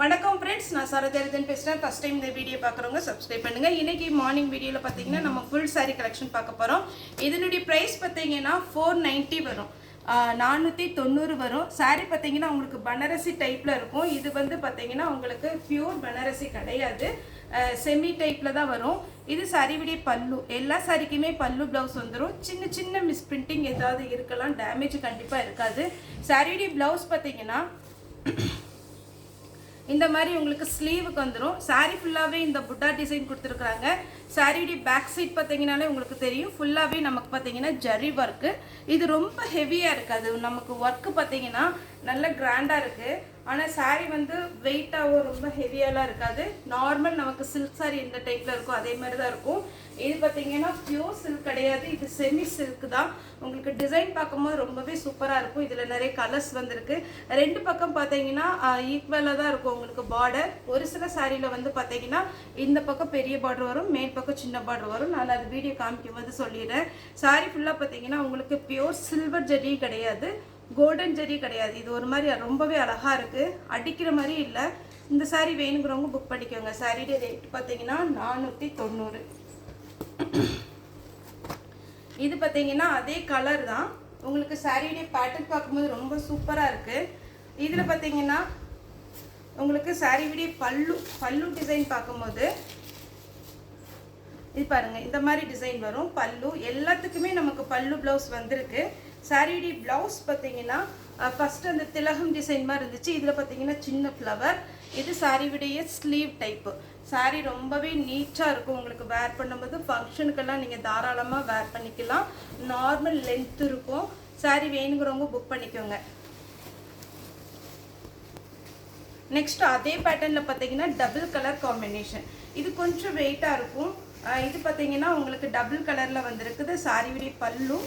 வணக்கம் ஃப்ரெண்ட்ஸ், நான் சரதரிதன் பேசுகிறேன். ஃபஸ்ட் டைம் இந்த வீடியோ பார்க்குறவங்க சப்ஸ்கிரைப் பண்ணுங்கள். இன்றைக்கி மார்னிங் வீடியோவில் பார்த்தீங்கன்னா நம்ம ஃபுல் சாரீ கலெக்ஷன் பார்க்க போகிறோம். இதனுடைய ப்ரைஸ் பார்த்தீங்கன்னா 490 வரும், 490 வரும். சாரீ பார்த்தீங்கன்னா உங்களுக்கு பனாரசி டைப்பில் இருக்கும். இது வந்து பார்த்தீங்கன்னா உங்களுக்கு பியூர் பனாரசி கிடையாது, செமி டைப்பில் தான் வரும். இது சாரியுடைய பல்லு. எல்லா சாரிக்குமே பல்லு ப்ளவுஸ் வந்துடும். சின்ன சின்ன மிஸ் பிரிண்டிங் ஏதாவது இருக்கலாம், டேமேஜ் கண்டிப்பாக இருக்காது. சாரியுடைய ப்ளவுஸ் பார்த்தீங்கன்னா இந்த மாதிரி உங்களுக்கு ஸ்லீவுக்கு வந்துடும். சாரீ ஃபுல்லாகவே இந்த புட்டா டிசைன் கொடுத்துருக்குறாங்க. சாரியுடைய பேக் சைட் பார்த்தீங்கன்னாலே உங்களுக்கு தெரியும், ஃபுல்லாகவே நமக்கு பார்த்தீங்கன்னா ஜரி ஒர்க்கு. இது ரொம்ப ஹெவியாக இருக்காது, நமக்கு ஒர்க்கு பார்த்தீங்கன்னா நல்ல கிராண்டாக இருக்குது. ஆனால் சாரீ வந்து வெயிட்டாகவும் ரொம்ப ஹெவியாலாம் இருக்காது. நார்மல் நமக்கு சில்க் சாரீ எந்த டைப்பில் இருக்கும் அதே மாதிரி தான் இருக்கும். இது பார்த்தீங்கன்னா பியூர் சில்க் கிடையாது, இது செமி சில்க் தான். உங்களுக்கு டிசைன் பார்க்கும்போது ரொம்பவே சூப்பராக இருக்கும். இதில் நிறைய கலர்ஸ் வந்திருக்கு. ரெண்டு பக்கம் பார்த்தீங்கன்னா ஈக்குவலாக தான் இருக்கும் உங்களுக்கு பார்டர். ஒரு சில சாரியில் வந்து பார்த்தீங்கன்னா இந்த பக்கம் பெரிய பார்டர் வரும், மேல் பக்கம் சின்ன பார்டர் வரும். நான் அது வீடியோ காமிக்கும் போது சொல்லிடுறேன். சாரீ ஃபுல்லாக பார்த்தீங்கன்னா உங்களுக்கு பியூர் சில்வர் ஜரி கிடையாது, கோல்டன் ஜரி கிடையாது. இது ஒரு மாதிரி ரொம்பவே அழகாக இருக்குது, அடிக்கிற மாதிரி இல்லை. இந்த சாரீ வேணுங்கிறவங்க புக் பண்ணிக்கோங்க. சாரியுடைய ரேட் பார்த்தீங்கன்னா 490. இது பார்த்தீங்கன்னா அதே கலர் தான். உங்களுக்கு சாரியுடைய பேட்டர்ன் பார்க்கும்போது ரொம்ப சூப்பராக இருக்குது. இதில் பார்த்தீங்கன்னா உங்களுக்கு சாரியுடைய பல்லு டிசைன் பார்க்கும்போது இது பாருங்கள், இந்த மாதிரி டிசைன் வரும். பல்லு எல்லாத்துக்குமே நமக்கு பல்லு ப்ளவுஸ் வந்திருக்கு. சாரியுடைய ப்ளவுஸ் பார்த்தீங்கன்னா ஃபஸ்ட்டு அந்த திலகம் டிசைன் மாதிரி இருந்துச்சு. இதில் பார்த்தீங்கன்னா சின்ன ஃப்ளவர். இது சாரியுடைய ஸ்லீவ் டைப்பு. சாரீ ரொம்பவே நீட்டாக இருக்கும். உங்களுக்கு வேர் பண்ணும்போது ஃபங்க்ஷனுக்கெல்லாம் நீங்கள் தாராளமாக வேர் பண்ணிக்கலாம். நார்மல் லென்த் இருக்கும். சாரீ வேணுங்கிறவங்க புக் பண்ணிக்கோங்க. நெக்ஸ்ட் அதே பேட்டர்னில் பார்த்தீங்கன்னா டபுள் கலர் காம்பினேஷன். இது கொஞ்சம் வெயிட்டாக இருக்கும். இது பார்த்தீங்கன்னா உங்களுக்கு டபுள் கலரில் வந்திருக்குது. சாரியுடைய பல்லு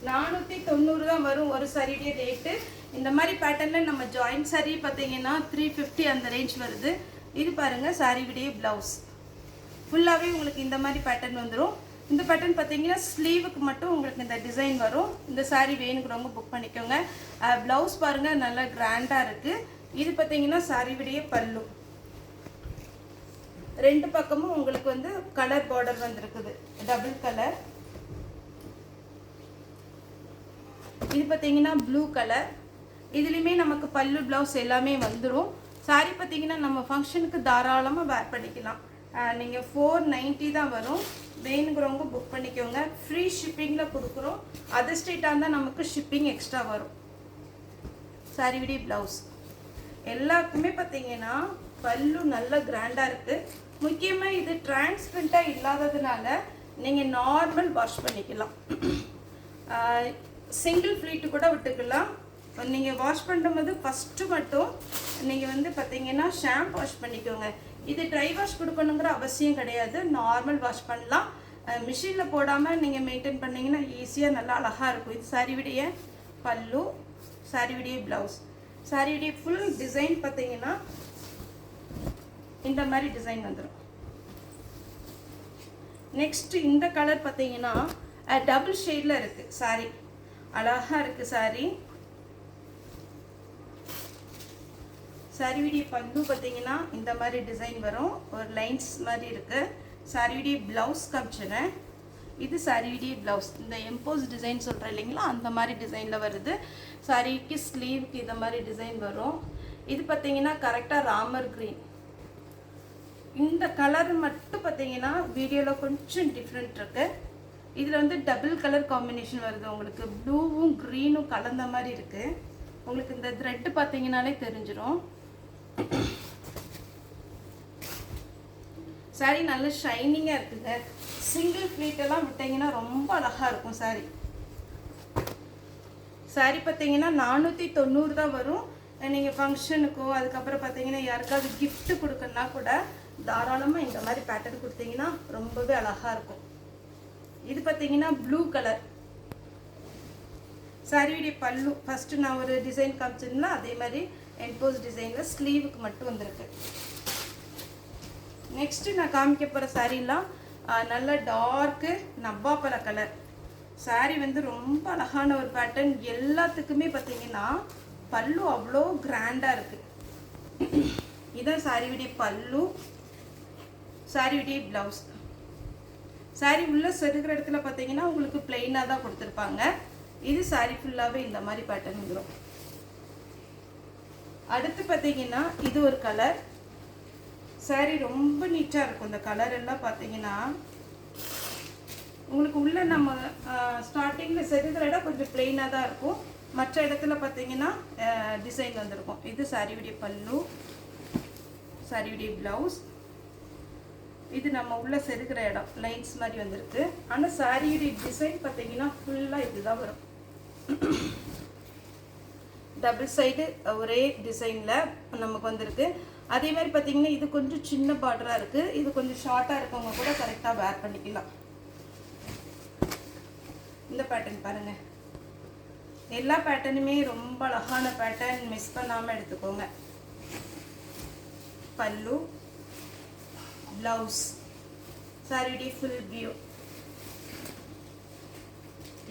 490 தான் வரும் ஒரு சாரியுடைய ரேட்டு. இந்த மாதிரி பேட்டர்னில் நம்ம ஜாயின்ட் சாரீ பார்த்தீங்கன்னா 350 அந்த ரேஞ்ச் வருது. இது பாருங்கள் சாரியுடைய ப்ளவுஸ் ஃபுல்லாகவே உங்களுக்கு இந்த மாதிரி பேட்டர்ன் வந்துடும். இந்த பேட்டர்ன் பார்த்தீங்கன்னா ஸ்லீவுக்கு மட்டும் உங்களுக்கு இந்த டிசைன் வரும். இந்த சாரீ வேணுங்கிறவங்க புக் பண்ணிக்கோங்க. ப்ளவுஸ் பாருங்கள் நல்லா கிராண்டாக இருக்குது. இது பார்த்தீங்கன்னா சாரியுடைய பல்லு. ரெண்டு பக்கமும் உங்களுக்கு வந்து கலர் பார்டர் வந்திருக்குது, டபுள் கலர். இது பார்த்தீங்கன்னா ப்ளூ கலர். இதுலேயுமே நமக்கு பல்லு ப்ளவுஸ் எல்லாமே வந்துடும். சாரீ பார்த்தீங்கன்னா நம்ம ஃபங்க்ஷனுக்கு தாராளமாக வேர் பண்ணிக்கலாம். நீங்கள் 490 தான் வரும். வேணுங்கிறவங்க புக் பண்ணிக்கோங்க. ஃப்ரீ ஷிப்பிங்கில் கொடுக்குறோம். அதர் ஸ்டேட்டாக இருந்தால் நமக்கு ஷிப்பிங் எக்ஸ்ட்ரா வரும். சாரியுடைய ப்ளவுஸ் எல்லாருக்குமே பார்த்தீங்கன்னா பல்லு நல்ல கிராண்டாக இருக்குது. முக்கியமாக இது டிரான்ஸ்பரண்ட்டாக இல்லாததுனால நீங்கள் நார்மல் வாஷ் பண்ணிக்கலாம். சிங்கிள் ஃப்ளீட்டு கூட விட்டுக்கலாம். நீங்கள் வாஷ் பண்ணும்போது ஃபஸ்ட்டு மட்டும் நீங்கள் வந்து பார்த்தீங்கன்னா ஷாம்பு வாஷ் பண்ணிக்கோங்க. இது ட்ரை வாஷ் கொடுக்கணுங்கிற அவசியம் கிடையாது, நார்மல் வாஷ் பண்ணலாம். மிஷினில் போடாமல் நீங்கள் மெயின்டைன் பண்ணிங்கன்னா ஈஸியாக நல்லா அழகாக இருக்கும். இது சாரியுடைய பல்லு, சாரியுடைய ப்ளவுஸ். சாரியுடைய ஃபுல் டிசைன் பார்த்தீங்கன்னா இந்த மாதிரி டிசைன் வந்துடும். நெக்ஸ்ட் இந்த கலர் பார்த்தீங்கன்னா டபுள் ஷேடில் இருக்குது. சாரி அழகாக இருக்குது. சாரியுடைய பல்லு பார்த்தீங்கன்னா இந்த மாதிரி டிசைன் வரும், ஒரு லைன்ஸ் மாதிரி இருக்குது. சாரியுடைய ப்ளவுஸ் காமிச்சிடுறேன். இது சாரியுடைய ப்ளவுஸ். இந்த எம்போஸ் டிசைன் சொல்கிறேன் இல்லைங்களா, அந்த மாதிரி டிசைனில் வருது. சாரிக்கு ஸ்லீவுக்கு இந்த மாதிரி டிசைன் வரும். இது பார்த்தீங்கன்னா கரெக்டாக ராமர் க்ரீன். இந்த கலர் மட்டும் பார்த்தீங்கன்னா வீடியோவில் கொஞ்சம் டிஃப்ரெண்ட் இருக்குது. இதில் வந்து டபுள் கலர் காம்பினேஷன் வருது. உங்களுக்கு ப்ளூவும் க்ரீனும் கலந்த மாதிரி இருக்குது. உங்களுக்கு இந்த த்ரெட்டு பார்த்தீங்கன்னாலே தெரிஞ்சிடும். சாரி நல்ல ஷைனிங்காக இருக்குங்க. சிங்கிள் ஃப்ளீட்டெல்லாம் விட்டிங்கன்னா ரொம்ப அழகாக இருக்கும். சாரி பார்த்தீங்கன்னா 490 தான் வரும். நீங்கள் ஃபங்க்ஷனுக்கோ அதுக்கப்புறம் பார்த்தீங்கன்னா யாருக்காவது கிஃப்ட் கொடுக்கணுன்னா கூட தாராளமாக இந்த மாதிரி பேட்டர்ன் கொடுத்தீங்கன்னா ரொம்பவே அழகாக இருக்கும். இது பார்த்தீங்கன்னா ப்ளூ கலர். சாரியுடைய பல்லு ஃபஸ்ட்டு நான் ஒரு டிசைன் காமிச்சிருந்தேன், அதே மாதிரி எம்போஸ் டிசைனில் ஸ்லீவுக்கு மட்டும் வந்திருக்கு. நெக்ஸ்ட்டு நான் காமிக்க போகிற சாரீலாம் நல்ல டார்க்கு நவ்வாப்பழ கலர். சாரீ வந்து ரொம்ப அழகான ஒரு பேட்டர்ன். எல்லாத்துக்குமே பார்த்தீங்கன்னா பல்லு அவ்வளோ கிராண்டாக இருக்குது. இதுதான் சாரியுடைய பல்லு, சாரியுடைய ப்ளவுஸ். சாரி உள்ள செருகிற இடத்துல பார்த்தீங்கன்னா உங்களுக்கு பிளெயினாக தான் கொடுத்துருப்பாங்க. இது சாரி ஃபுல்லாகவே இந்த மாதிரி பேட்டர்ன் வந்துடும். அடுத்து பார்த்தீங்கன்னா இது ஒரு கலர். சாரி ரொம்ப நீட்டாக இருக்கும். இந்த கலர் எல்லாம் பார்த்தீங்கன்னா உங்களுக்கு உள்ள நம்ம ஸ்டார்டிங்கில் செருகிற இடம் கொஞ்சம் பிளெயினாக தான் இருக்கும். மற்ற இடத்துல பார்த்தீங்கன்னா டிசைன் வந்திருக்கும். இது சாரியுடைய பல்லு, சாரியுடைய ப்ளவுஸ். இது நம்ம உள்ள செருகிற இடம் லைன்ஸ் மாதிரி வந்திருக்கு. ஆனால் சாரியுடைய டிசைன் பார்த்தீங்கன்னா ஃபுல்லாக இதுதான் வரும். டபுள் சைடு ஒரே டிசைனில் நமக்கு வந்திருக்கு. அதே மாதிரி பார்த்தீங்கன்னா இது கொஞ்சம் சின்ன பார்டராக இருக்குது. இது கொஞ்சம் ஷார்ட்டாக இருக்கவங்க கூட கரெக்டாக வேர் பண்ணிக்கலாம். இந்த பேட்டர்ன் பாருங்கள். எல்லா பேட்டர்னுமே ரொம்ப அழகான பேட்டர்ன், மிஸ் பண்ணாமல் எடுத்துக்கோங்க. பல்லு, ப்ளவுஸ், சாரியுடைய ஃபுல் வியூ.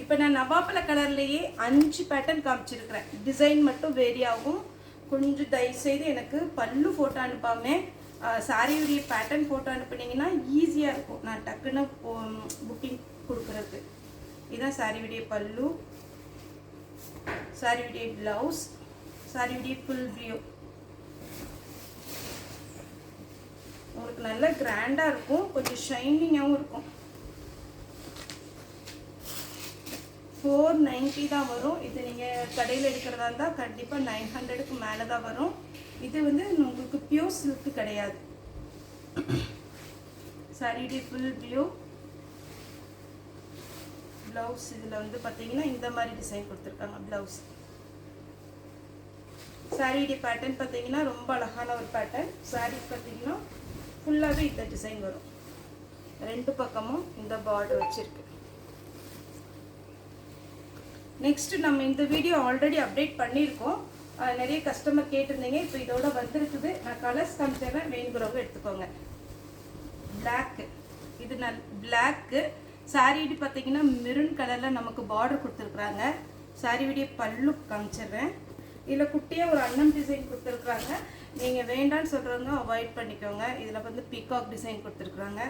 இப்போ நான் நவாப்பழ கலர்லேயே 5 பேட்டர்ன் காமிச்சிருக்கிறேன். டிசைன் மட்டும் வேரி ஆகும். கொஞ்சம் தயவுசெய்து எனக்கு பல்லு ஃபோட்டோ அனுப்பாமல் சாரியுடைய பேட்டர்ன் ஃபோட்டோ அனுப்புனீங்கன்னா ஈஸியாக இருக்கும் நான் டக்குன்னு புக்கிங் கொடுக்குறதுக்கு. இதுதான் சாரியுடைய பல்லு, சாரியுடைய ப்ளவுஸ், சாரியுடைய ஃபுல் வியூ. உங்களுக்கு நல்ல கிராண்டாக இருக்கும், கொஞ்சம் ஷைனிங்காகவும் இருக்கும். 490 தான் வரும். இது நீங்கள் கடையில் எடுக்கிறதா இருந்தால் கண்டிப்பாக 900க்கு மேலே தான் வரும். இது வந்து உங்களுக்கு பியூர் சில்க்கு கிடையாது. சாரியுடைய ஃபுல் வியூ, ப்ளவுஸ். இதில் வந்து பார்த்தீங்கன்னா இந்த மாதிரி டிசைன் கொடுத்துருக்காங்க ப்ளவுஸ். சாரியுடைய பேட்டர்ன் பார்த்தீங்கன்னா ரொம்ப அழகான ஒரு பேட்டர்ன். சாரி பார்த்தீங்கன்னா ஃபுல்லாகவே இந்த டிசைன் வரும். 2 பக்கமும் இந்த பார்டர் வச்சுருக்கு. நெக்ஸ்ட் நம்ம இந்த வீடியோ ஆல்ரெடி அப்டேட் பண்ணியிருக்கோம். நிறைய கஸ்டமர் கேட்டிருந்தீங்க. இப்போ இதோட வந்திருக்குது. நான் கலர்ஸ் காமிச்சிடுறேன், வேணுங்கிறவங்க எடுத்துக்கோங்க. பிளாக்கு, இது பிளாக்கு. சாரியுடைய பார்த்தீங்கன்னா மெரூன் கலரில் நமக்கு பார்டர் கொடுத்துருக்குறாங்க. சாரியுடைய பல்லு காமிச்சிடுறேன். இதில் குட்டியாக ஒரு அன்னம் டிசைன் கொடுத்துருக்குறாங்க. நீங்கள் வேண்டான்னு சொல்கிறவங்க அவாய்ட் பண்ணிக்கோங்க. இதில் வந்து பீகாக் டிசைன் கொடுத்துருக்குறாங்க.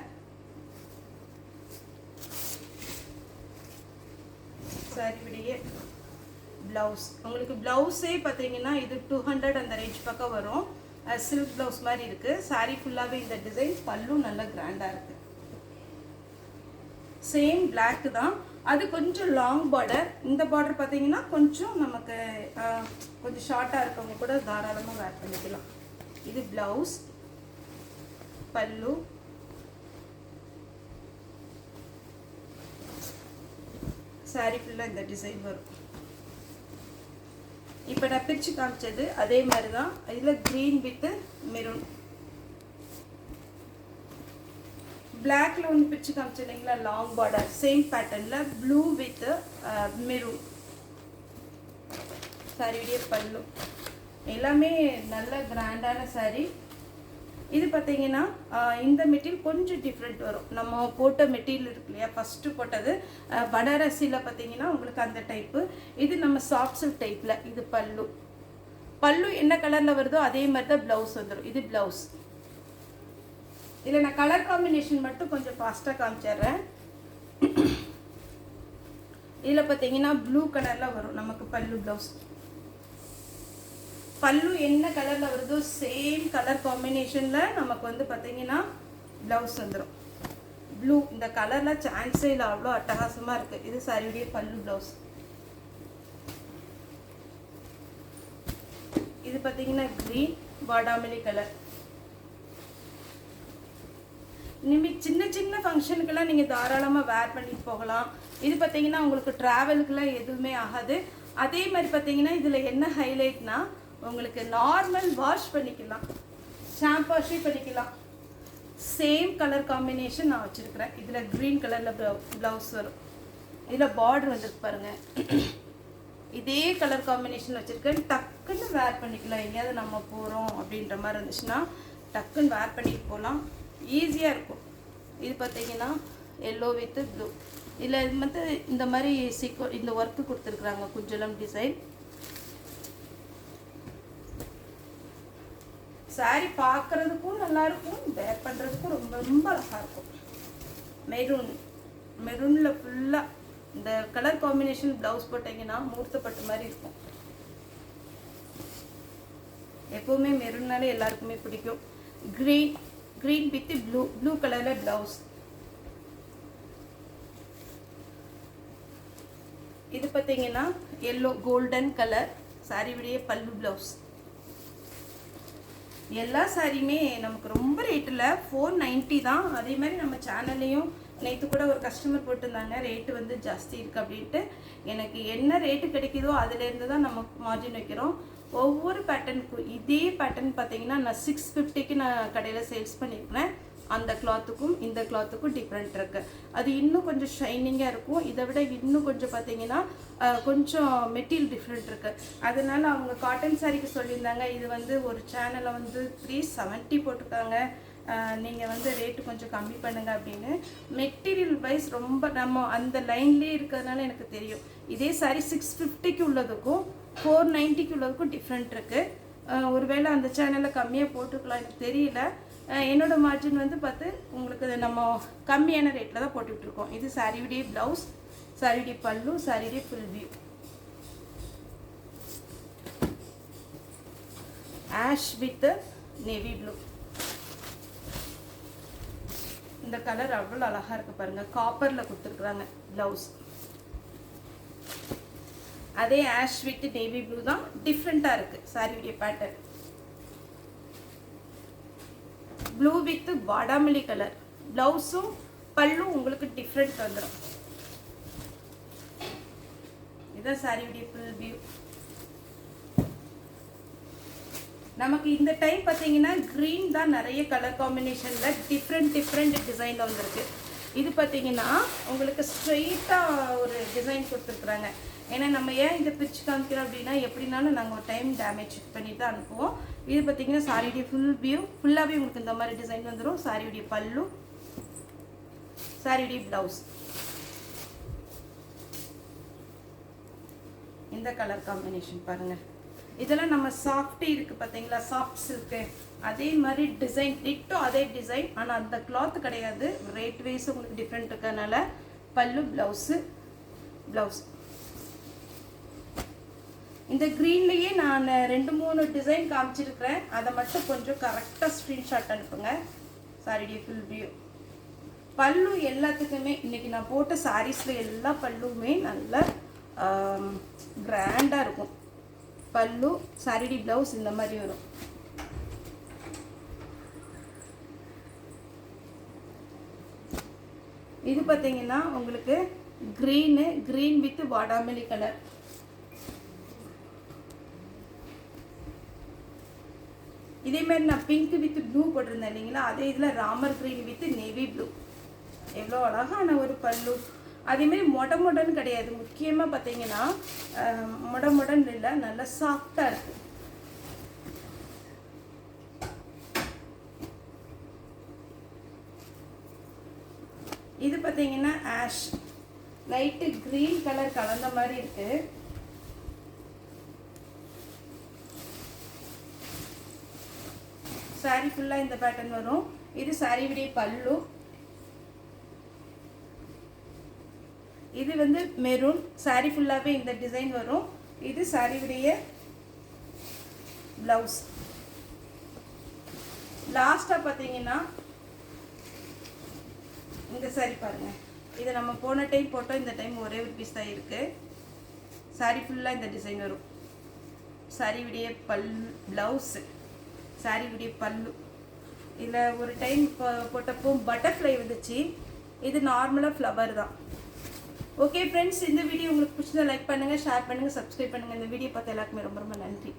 சாரியுடைய ப்ளவுஸ். உங்களுக்கு ப்ளவுஸே பார்த்தீங்கன்னா இது 200 அந்த ரேஞ்ச் பக்கம் வரும். சில்க் ப்ளவுஸ் மாதிரி இருக்குது. சாரி ஃபுல்லாகவே இந்த டிசைன். பல்லு நல்ல கிராண்டாக இருக்குது. சேம் பிளாக் தான். அது கொஞ்சம் லாங் பார்டர். இந்த பார்டர் பார்த்தீங்கன்னா கொஞ்சம் நமக்கு கொஞ்சம் ஷார்ட்டாக இருக்கவங்க கூட தாராளமாக வேர் பண்ணிக்கலாம். இது ப்ளவுஸ், பல்லு, சாரி ஃபுல்லாக இந்த டிசைன் வரும். இப்போ நான் பிரித்து காமிச்சது அதே மாதிரி தான். இதில் க்ரீன் வித்து மெரூன். பிளாக்ல ஒன்று பிரித்து காமிச்சு இல்லைங்களா, லாங் பார்டர். சேம் பேட்டர்னில் ப்ளூ வித் மெரூன். சாரியுடைய பல்லு எல்லாமே நல்ல கிராண்டான சாரி. இது பார்த்தீங்கன்னா இந்த மெட்டீரியல் கொஞ்சம் டிஃப்ரெண்ட் வரும். நம்ம போட்ட மெட்டீரியல் இருக்கு இல்லையா, ஃபஸ்ட்டு போட்டது பனாரசியில் பார்த்தீங்கன்னா உங்களுக்கு அந்த டைப்பு. இது நம்ம சாஃப்ட் சில்க் டைப்பில். இது பல்லு. பல்லு என்ன கலரில் வருதோ அதே மாதிரி தான் ப்ளவுஸ் வந்துடும். இது ப்ளவுஸ். இதில் நான் கலர் காம்பினேஷன் மட்டும் கொஞ்சம் ஃபாஸ்ட்டாக காமிச்சிடுறேன். இதில் பார்த்தீங்கன்னா ப்ளூ கலரில் வரும் நமக்கு பல்லு ப்ளவுஸ். பல்லு என்ன கலரில் வருதோ சேம் கலர் காம்பினேஷனில் நமக்கு வந்து பார்த்தீங்கன்னா ப்ளவுஸ் வந்துடும். ப்ளூ இந்த கலரில் சான்ஸே இல்லை, அவ்வளோ அட்டகாசமாக இருக்குது. இது சாரியுடைய பல்லு ப்ளவுஸ். இது பார்த்தீங்கன்னா க்ரீன் பாடாமலி கலர். இனிமேல் சின்ன சின்ன ஃபங்க்ஷனுக்கெல்லாம் நீங்கள் தாராளமாக வேர் பண்ணிட்டு போகலாம். இது பார்த்தீங்கன்னா உங்களுக்கு ட்ராவலுக்குலாம் எதுவுமே ஆகாது. அதே மாதிரி பார்த்தீங்கன்னா இதில் என்ன ஹைலைட்னா உங்களுக்கு நார்மல் வாஷ் பண்ணிக்கலாம், ஷாம்பு வாஷே பண்ணிக்கலாம். சேம் கலர் காம்பினேஷன் நான் வச்சுருக்கிறேன். இதில் க்ரீன் கலரில் ப்ளவுஸ் வரும். இதில் பார்டர் வந்துருக்கு பாருங்கள். இதே கலர் காம்பினேஷன் வச்சுருக்கேன். டக்குன்னு வேர் பண்ணிக்கலாம். எங்கேயாவது நம்ம போகிறோம் அப்படின்ற மாதிரி இருந்துச்சுன்னா டக்குன்னு வேர் பண்ணிட்டு போகலாம். ஈஸியாக இருக்கும். இது பார்த்தீங்கன்னா எல்லோ வித்து ப்ளூ. இதில் இது வந்து இந்த மாதிரி இந்த ஒர்க்கு கொடுத்துருக்குறாங்க குஞ்சலம் டிசைன். saree பார்க்கறதுக்கும் நல்லா இருக்கும், வேர் பண்ணுறதுக்கும் ரொம்ப ரொம்ப அழகாக இருக்கும். மெரூனில் ஃபுல்லாக இந்த கலர் காம்பினேஷன் ப்ளவுஸ் போட்டிங்கன்னா மூர்த்தப்பட்ட மாதிரி இருக்கும். எப்போவுமே மெரூன்னாலே எல்லாருக்குமே பிடிக்கும். க்ரீன் வித் ப்ளூ கலரில் ப்ளவுஸ். இது பார்த்தீங்கன்னா எல்லோ கோல்டன் கலர் சாரியுடைய பல்லு ப்ளவுஸ். எல்லா சாரியுமே நமக்கு ரொம்ப ரேட்டில் 490 தான். அதே மாதிரி நம்ம சேனல்லையும் நேற்று கூட ஒரு கஸ்டமர் போட்டிருந்தாங்க ரேட்டு வந்து ஜாஸ்தி இருக்குது அப்படின்ட்டு. எனக்கு என்ன ரேட்டு கிடைக்குதோ அதுலேருந்து தான் நம்ம மார்ஜின் வைக்கிறோம். ஒவ்வொரு பேட்டர்னுக்கும் இதே பேட்டர்ன் பார்த்தீங்கன்னா நான் 650க்கு நான் கடையில் சேல்ஸ் பண்ணியிருக்கிறேன். அந்த கிளாத்துக்கும் இந்த கிளாத்துக்கும் டிஃப்ரெண்ட் இருக்குது. அது இன்னும் கொஞ்சம் ஷைனிங்காக இருக்கும். இதை விட இன்னும் கொஞ்சம் பார்த்தீங்கன்னா கொஞ்சம் மெட்டீரியல் டிஃப்ரெண்ட் இருக்குது. அதனால அவங்க காட்டன் சாரிக்கு சொல்லியிருந்தாங்க இது வந்து ஒரு சேனலில் வந்து 370 போட்டிருக்காங்க, நீங்கள் வந்து ரேட்டு கொஞ்சம் கம்மி பண்ணுங்கள் அப்படின்னு. மெட்டீரியல் வைஸ் ரொம்ப நம்ம அந்த லைன்லேயே இருக்கிறதுனால எனக்கு தெரியும். இதே சாரி 650க்கு உள்ளதுக்கும் 490க்கு உள்ளதுக்கும் டிஃப்ரெண்ட் இருக்குது. ஒருவேளை அந்த சேனலில் கம்மியாக போட்டுக்கலாம், எனக்கு தெரியல. என்னோட மார்ஜின் வந்து பார்த்து உங்களுக்கு நம்ம கம்மியான ரேட்டில் தான் போட்டுட்ருக்கோம். இது சாரியுடைய ப்ளவுஸ், சாரியுடைய பல்லு, சாரியுடைய full view. Ash with navy blue. இந்த கலர் அவ்வளோ அழகாக இருக்குது பாருங்கள். காப்பரில் கொடுத்துருக்குறாங்க ப்ளவுஸ். அதே ஆஷ் வித் நேவி ப்ளூ தான், டிஃப்ரெண்ட்டாக இருக்குது சாரியுடைய பேட்டர்ன். ப்ளூ வித் வாடாமல்லி கலர் ப்ளவுஸும் பல்லும் உங்களுக்கு டிஃப்ரெண்ட் வந்துடும். இதுதான் சாரியுடைய ஃபுல் வியூ. நமக்கு இந்த டைம் பார்த்தீங்கன்னா க்ரீன் தான் நிறைய கலர் காம்பினேஷனில் டிஃப்ரெண்ட் டிசைனில் வந்திருக்கு. இது பார்த்தீங்கன்னா உங்களுக்கு ஸ்ட்ரெயிட்டாக ஒரு டிசைன் கொடுத்துருக்குறாங்க. ஏன்னா நம்ம ஏன் இதை பிரித்து காமிக்கிறோம் அப்படின்னா எப்படினாலும் நாங்கள் ஒரு டைம் டேமேஜ் பண்ணி தான் அனுப்புவோம். இது பார்த்தீங்கன்னா சாரியுடைய ஃபுல் வியூ. ஃபுல்லாகவே உங்களுக்கு இந்த மாதிரி டிசைன் வந்துடும். சாரியுடைய பல்லு, சாரியுடைய ப்ளவுஸ். இந்த கலர் காம்பினேஷன் பாருங்கள். இதெல்லாம் நம்ம சாஃப்டி இருக்குது பார்த்தீங்களா, சாஃப்ட் சில்க்கு, அதே மாதிரி டிசைன் டிட்டோ அதே டிசைன். ஆனால் அந்த கிளாத் கிடையாது, ரேட் வைஸ் உங்களுக்கு டிஃப்ரெண்ட் இருக்கிறதுனால. பல்லு, ப்ளவுஸ். இந்த க்ரீன்லேயே நான் 2-3 டிசைன் காமிச்சிருக்கிறேன். அதை மட்டும் கொஞ்சம் கரெக்டாக ஸ்க்ரீன்ஷாட் அனுப்புங்க. சாரியுடைய ஃபுல் வியூ. பல்லு எல்லாத்துக்குமே இன்றைக்கி நான் போட்ட சாரீஸில் எல்லா பல்லுமே நல்ல கிராண்டாக இருக்கும். பல்லு, சாரியுடைய ப்ளவுஸ் இந்த மாதிரி வரும். இது பார்த்தீங்கன்னா உங்களுக்கு க்ரீன் வித் வாடாமல்லி கலர். இதே மாதிரி நான் பிங்க் வித் ப்ளூ போட்டிருந்தேன் இல்லைங்களா, அதே இதில் Ramar green with navy blue. எவ்வளோ அழகான ஒரு பல்லு. அதேமாரி மொடன்னு கிடையாது. முக்கியமாக பார்த்தீங்கன்னா மொடன்னு இல்லை, நல்லா சாஃப்டாக இருக்குது. இது பார்த்தீங்கன்னா ஆஷ் லைட்டு க்ரீன் கலர் கலந்த மாதிரி இருக்குது. சாரி ஃபுல்லாக இந்த பேட்டர்ன் வரும். இது சாரியுடைய பல்லு. இது வந்து மெரூன். சாரி ஃபுல்லாகவே இந்த டிசைன் வரும். இது சாரியுடைய ப்ளவுஸ். லாஸ்ட்டாக பார்த்தீங்கன்னா இந்த சாரி பாருங்கள். இதை நம்ம போன டைம் போட்டோம், இந்த டைம் ஒரே ஒரு பீஸ் தான் இருக்குது. சாரி ஃபுல்லாக இந்த டிசைன் வரும். சாரியுடைய ப்ளவுஸு, சாரியுடைய பல்லு. இதில் ஒரு டைம் போட்டப்போ பட்டர்ஃப்ளை வந்துச்சு. இது நார்மலாக ஃப்ளவர் தான். ஓகே ஃப்ரெண்ட்ஸ், இந்த வீடியோ உங்களுக்கு பிடிச்சதை லைக் பண்ணுங்கள், ஷேர் பண்ணுங்கள், சப்ஸ்கிரைப் பண்ணுங்கள். இந்த வீடியோ பார்த்து எல்லாருக்குமே ரொம்ப ரொம்ப நன்றி.